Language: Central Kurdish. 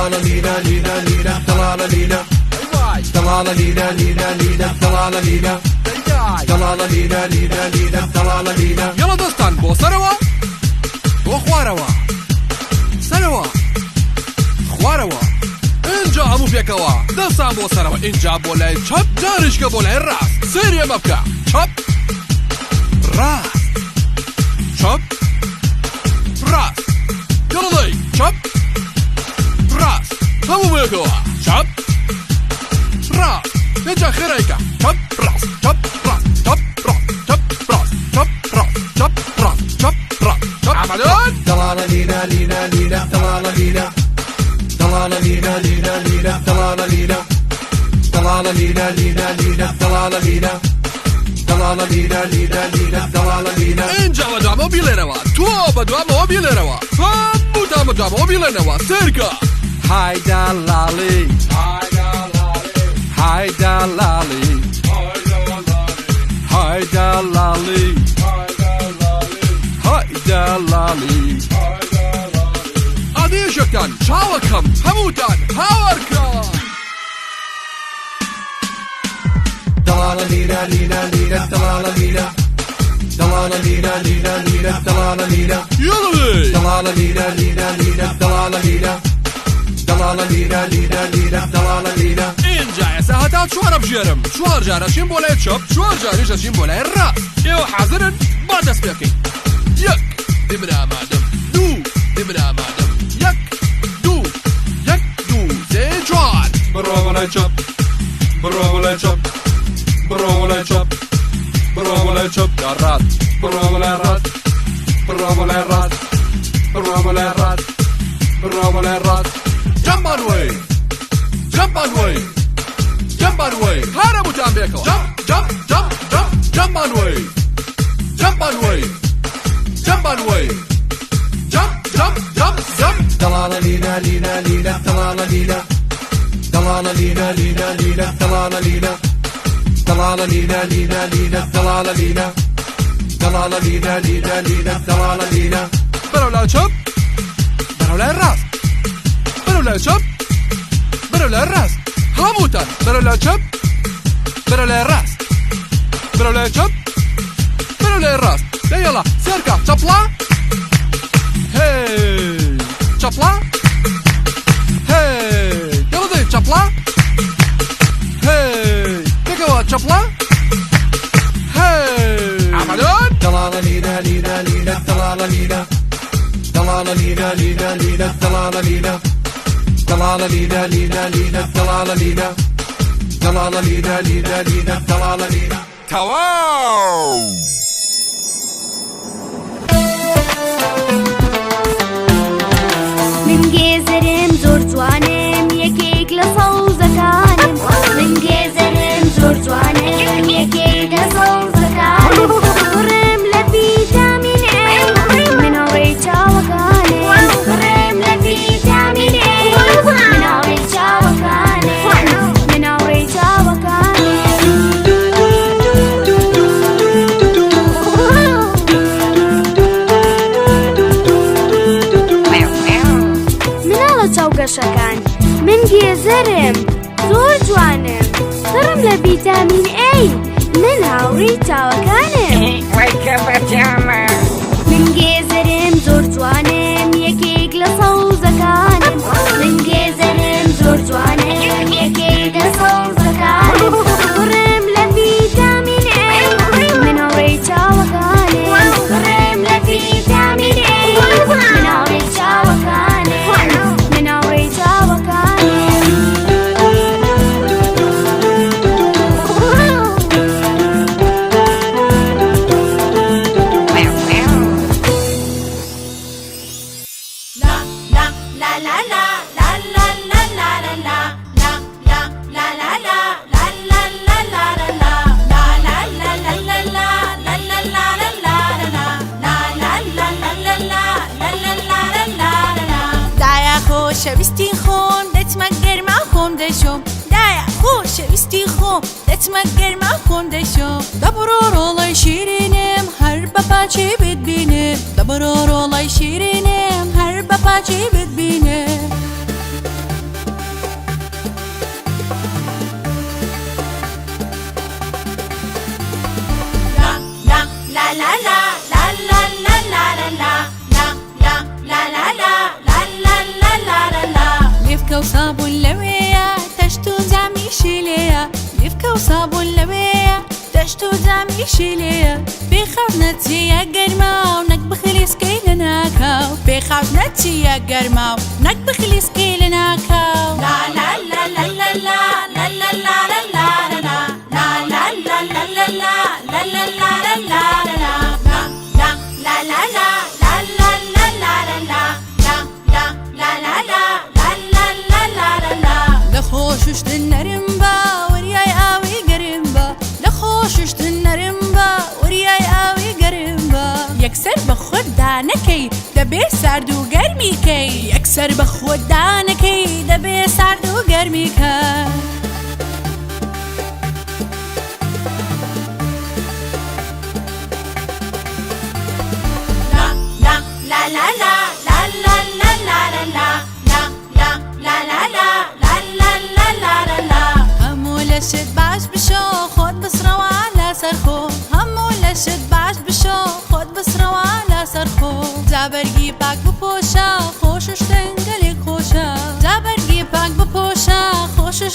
Dalala lila lila lila, dalala lila. Dalala lila lila lila, dalala lila. Dalala lila lila lila, dalala lila. يلا دوستان بۆ سەرەوە بۆ خوارەوە سەرەوە خوارەوە اینجا هەموو پێکەوە دەستان بۆ سەرەوە اینجا بۆ لای چەپ جاریشکە بۆ لای ڕاست سێری ئەمە بکە چەپ ڕاست چەپ ڕاست گەڵڵەی چەپ ڕاست هەموو پێکەوە چەپ ڕاست اینجا خێرایکە چەپ ڕاست چەپ ڕاست چەپ ڕاست چەپ ڕاست چەپ ڕاست چەپ ڕاست چەپ ڕاست چەپ عملان Dalala lila lila lila, dalala lila. Dalala lila lila lila, dalala lila. Dalala lila lila lila, dalala lila. Dalala lila lila lila, dalala lila. اینجا بەدوامەوە بیڵێنەوە تۆ بەدوامەوە بیڵێنەوە هەمووتان بەدوامەوە بیڵێنەوە سێرکە هایدا لاڵی هایدا لاڵی هایدا لاڵی هایدا لاڵی ئادێژەکان چاوەکەم هەمووتان هاوەرکەن Dalala lila lila lila, dalala lila. Dalala lila lila lila, dalala lila. یڵێ Dalala lila lila lila, dalala lila. Dalala lila lila lila, dalala lila. اینجا ئێستا هەتا چوارە بژێرم چوار جارەشین بۆ لای چەپ چوار جاریش دەچین بۆ لای ڕاست ئێوە حازرن با دەست پێکەین یەک دێمن ئامادەم دوو دێمن ئامادەم یەک دوو یەک دوو سێ چوار بڕۆ بۆ لای چەپ بڕۆ بۆ لای چەپ بڕۆ بۆ لای چەپ بڕۆ بۆ لای چەپ یا ڕاست بڕۆ بۆ لای ڕاست بڕۆ بۆ لای ڕاست بڕۆ بۆ لای ڕاست بڕۆ بۆ لای ڕاست جەمپ on way جەمپ on way جەمپ on way هەرەمووتان بێکەوە جەمپ جەمپ جەمپ جەمپ on way جەمپ on way جەمپ on way جەمپ جەمپ جەمپ جەمپ Dalala lila lila lila, dalala lila. Dalala lila lila lila, dalala lila. Dalala lila lila lila, dalala lila. Dalala lila lila lila, dalala lila. بەرەو لای چەپ بەرەو لای ڕاست بەرەو لای چەپ بەرەو لای ڕاست هەمووتان بەرەو لای چەپ بەرەو لای ڕاست بەرەو لای چەپ بەرەو لای ڕاست دەیەڵە سێرکە چەپڵە هێی چەپڵە هێی گەڵدەی چەپڵە هێی پێکەوە چەپڵە هێی عملان Dalala lila lila lila, dalala lila. Dalala lila lila lila, dalala lila. Dalala lila lila lila, dalala lila. Dalala lila lila lila, dalala lila. تەواو من گێزەرم زۆر جوانم یەکێک لە سەوزەکانم من گێزەرم زۆر جوانم یەکێک لە سەوزەکانم بڕم لە ڤیتامین ئێ مناڵی چاوەکانم بڕم لە ڤیتامین ئێ مناڵی چاوەکانم مناڵی چاوەکانم مناڵە چاوگەشەکان من گێزەرم زۆر جوانم سڕم لە ڤیتامین ئێ من هاوڕێی چاوەکانم من گێزەرم زۆر جوانم یەکێک لە سەوزەکانم من گێزەرم زۆر جوانم یەکێک لە سەوزەکانم بڕم لە ڤیتامین ئێ مناڵی چاوەکانم بڕم لە ڤیتامین ئێ مناڵی چاوەکانم مناڵی چاوەکانم خۆشەویستی خۆم دەچمە گەرما خۆم دەشۆم دایە خۆشەویستی خۆم دەچمە گەرما خۆم دەشۆم دەبڕۆ ڕۆڵەی شیرینم هەر بە پاچی بتبینم دەبڕۆ ڕۆڵەی شیرینم هەر بە پاچی بتبینم شيليا بخاطنتي يا قرما ونك بخلي سكيلنا كاو بخاطنتي يا قرما ونك بخلي سكيلنا كاو لا لا لا لا لا لا لا لا لا لا لا لا لا لا لا لا لا لا لا خوشش النرمبا ورياي اوي قرمبا لا خوشش النرمبا ورياي اوي قرمبا يكسر بخود دانكي دبي سردو قرميكي يكسر بخود دانكي دبي سردو قرميكي لا لا لا لا لا لا لا لشد باش بشو خود بصرا وعلى سرخو همو لشد باش بشو خود بصرا وعلى سرخو جابرگی پاک بپوشا خوشش دنگلی خوشا جابرگی پاک بپوشا خوشش